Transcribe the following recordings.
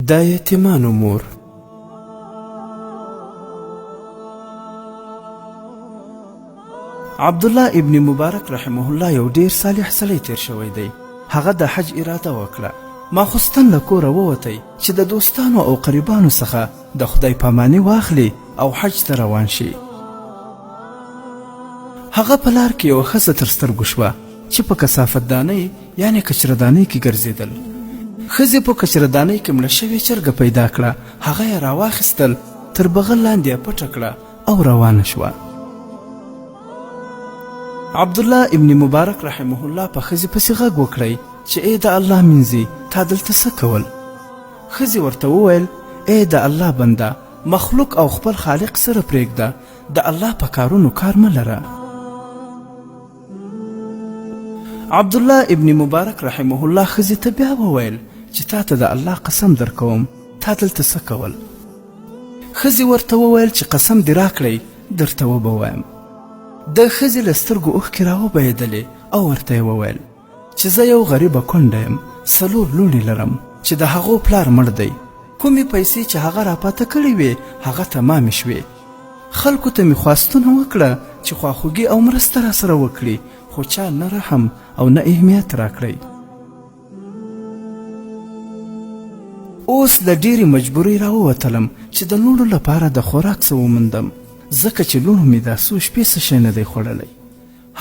د یتیمانو مور. عبدالله ابن مبارک رحمه الله یو ډیر صالح سړی تیر شوی دی. هغه د حج اراده وکړه. ماخوستن له کوره ووتی چې د دوستانو او قریبانو څخه د خدای پاماني واخلي او حج ته روان شي. هغه په لار کې یوه ښځه تر سترګو شوه چې په کثافتدانۍ یعنې کچردانۍ کې ګرځېدل. ښځې په کچردانۍ کې مړه شوې چرګه پیدا کړه. هغه یې راواخیستل، تر بغل لاندې یې پټه کړه او روانه شوه. عبدالله ابن مبارک رحمه الله په ښځې پسې غږ وکړی چې ای د الله مینځي، تا دلته څه کول؟ ښځې ورته وویل ای د الله بنده، مخلوق او خپل خالق سره پرېږده، د الله په کارونو کار مه لره. عبدالله ابن مبارک رحمه الله ښځې ته بیا وویل چې تا ته د الله قسم در کوم، تا دلته څه کول؟ ښځې ورته وویل چې قسم دې راکړئ درته وبه وایم. د ښځې له سترګو اوښکې راوبهېدلې او ورته یې وویل چې زه یو غریبه کونډه یم، 4 لوڼې لرم چې د هغو پلار مړ دی. کومې پیسې چې هغه راپاته کړې وې هغه تمامې شوې. خلکو ته مې خواستونه وکړه چې خواخوږي او مرسته راسره وکړي، خو چا نه رحم او نه اهمیت راکړی. اوس له ډېرې مجبورۍ راووتلم چې د لوڼو لپاره د خوراک څه وموندم، ځکه چې لوڼو مې دا څو شپې څه شی نه دی خوړلی.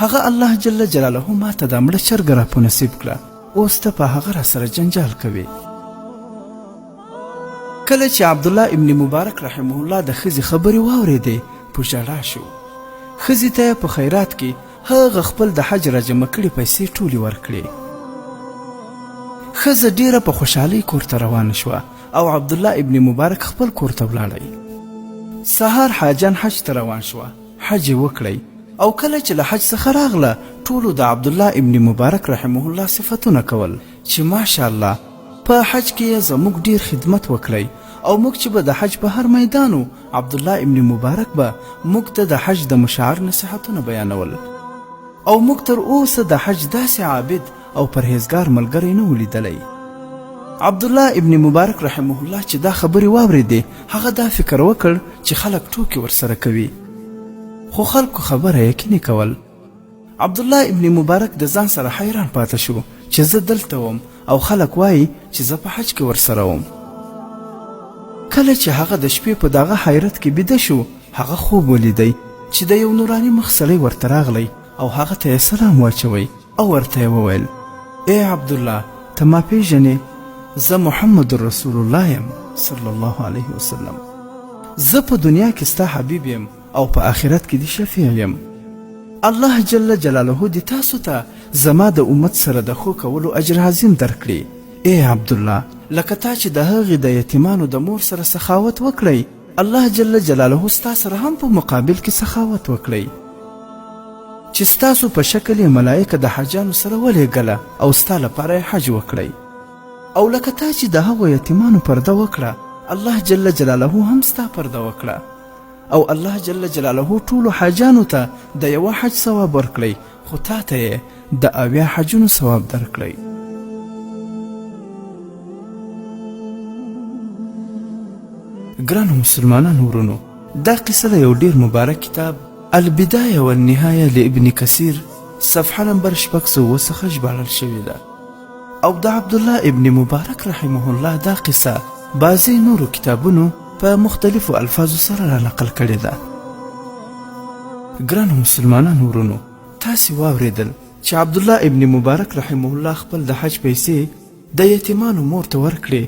هغه الله جل جلاله ما ته دا مړه چرګه را په نصیب کړه. اوس ته په هغه راسره جنجال کوي. کله چې عبدالله ابن مبارک رحمه الله د ښځې خبرې واورېدې په ژړا شو. ښځې ته یې په خیرات کې هغه خپل د حج را جمع کړي پیسې ټولې ورکړې. ښځه ډیره په خوشحالۍ کور ته روانه شوه او عبدالله ابن مبارک خپل کور ته ولاړی. سهار حاجان حج ته روان شوه، حج یې وکړی او کله چې له حج څخه راغله ټولو د عبدالله ابن مبارک رحمه الله صفتونه کول چې ماشاءالله په حج کې یې زموږ ډیر خدمت وکړی او موږ چې به د حج په هر میدانو عبدالله ابن مبارک به موږ ته د حج د مشاعر نصیحتونه بیانول او موږ تر اوسه د حج داسې عابد او پرهیزګار ملګری نه ولیدلی. عبدالله ابن مبارک رحمه الله چې دا خبرې واورېدې هغه دا فکر وکړ چې خلک ټوکې ورسره کوي، خو خلکو خبره یقیني کول. عبدالله ابن مبارک د ځان سره حیران پاته شو چې زه دلته وم او خلک وایي چې زه په حج کې ورسره وم. کله چې هغه د شپې په دغه حیرت کې بیده شو هغه خوب ولیدی چې د یو نوراني مخ سړی ورته راغلی او هغه ته یې سلام واچوی او ورته یې وویل ای عبدالله ته ما پیژنې؟ زه محمد رسول الله یم صلی الله علیه وسلم. زه په دنیا کې ستا حبیب یم او په آخرت کې دی شفیع یم. الله جل جلاله دې تاسو ته زما د امت سره د ښو کولو اجر عظیم درکړي. ای عبدالله لکه تا چې د هغې د یتیمانو د مور سره سخاوت وکړی، الله جل جلاله ستا سره هم په مقابل کې سخاوت وکړی چې ستاسو په شکل یې ملایکه د حاجانو سره ولیږله او ستا لپاره یې حج وکړی. او لکه تا چې د هغو یتیمانو پرده وکړه الله جل جلاله هم ستا پرده وکړه او الله جل جلاله ټولو حاجانو ته د یوه حج ثواب ورکړی، خو تا ته یې د 80 حجونو ثواب درکړی. ګرانو مسلمانانو ورونو، دا قصه د یو ډیر مبارک کتاب البدایه والنهایه لابن کثیر صفحه نمبر 602 څخه ژباړل شوې ده او د عبدالله ابن مبارک رحمه الله دا قصه بعضې نورو کتابونو په مختلفو الفاظو سره را نقل کړې ده. ګرانو مسلمانانو ورونو، تاسې واورېدل چې عبدالله ابن مبارک رحمه الله خپل د حج پیسې د یتیمانو مور ته ورکړې.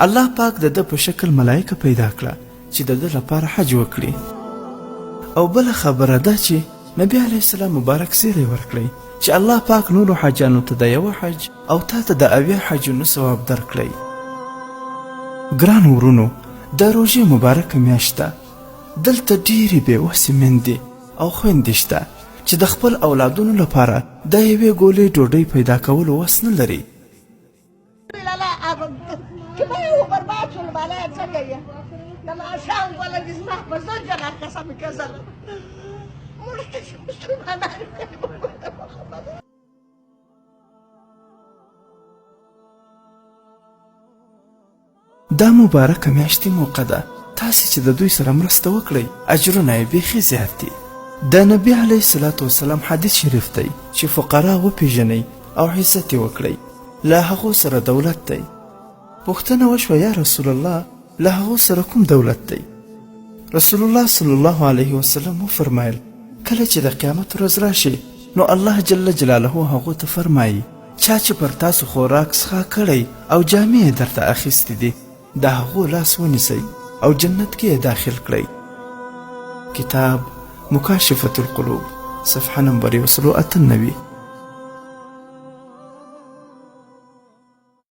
الله پاک د ده په شکل ملایکه پیدا کړه چې د ده لپاره حج وکړي. او بله خبره ده چې نبی علیه السلام مبارک زیری ورکړی چې الله پاک نورو حاجانو ته د یوه حج او تا ته د 80 حجونو ثواب درکړی. ګرانو ورونو، د روژې مبارکه میاشت ده. دلته ډېرې بېوسې میندې او خویندې شته چې د خپل اولادونو لپاره د یوې ګولې ډوډۍ پیدا کولو وس نه لري. دا مبارکه میاشتې موقع ده، تاسې چې د دوی سره مرسته وکړئ اجرونه یې بیخي زیات دي. د نبي علیه الصلاة والسلام حدیث شریف دی چې فقرا وپیژنئ او عزت یې وکړئ، له هغو سره دولت دی. پوښتنه وشوه یا رسول الله له هغو سره کوم دولت دی؟ رسول الله صلی الله علیه وسلم وفرمایل کله چې د قیامت ورځ راشي نو الله جل جلاله هغو ته فرمایي چا چې پر تاسو خوراک څښاک کړی او جامې یې درته اخیستې دي د هغو لاس ونیسئ او جنت کې یې داخل کړئ. کتاب مکاشفة القلوب، صفحه نمبر 198.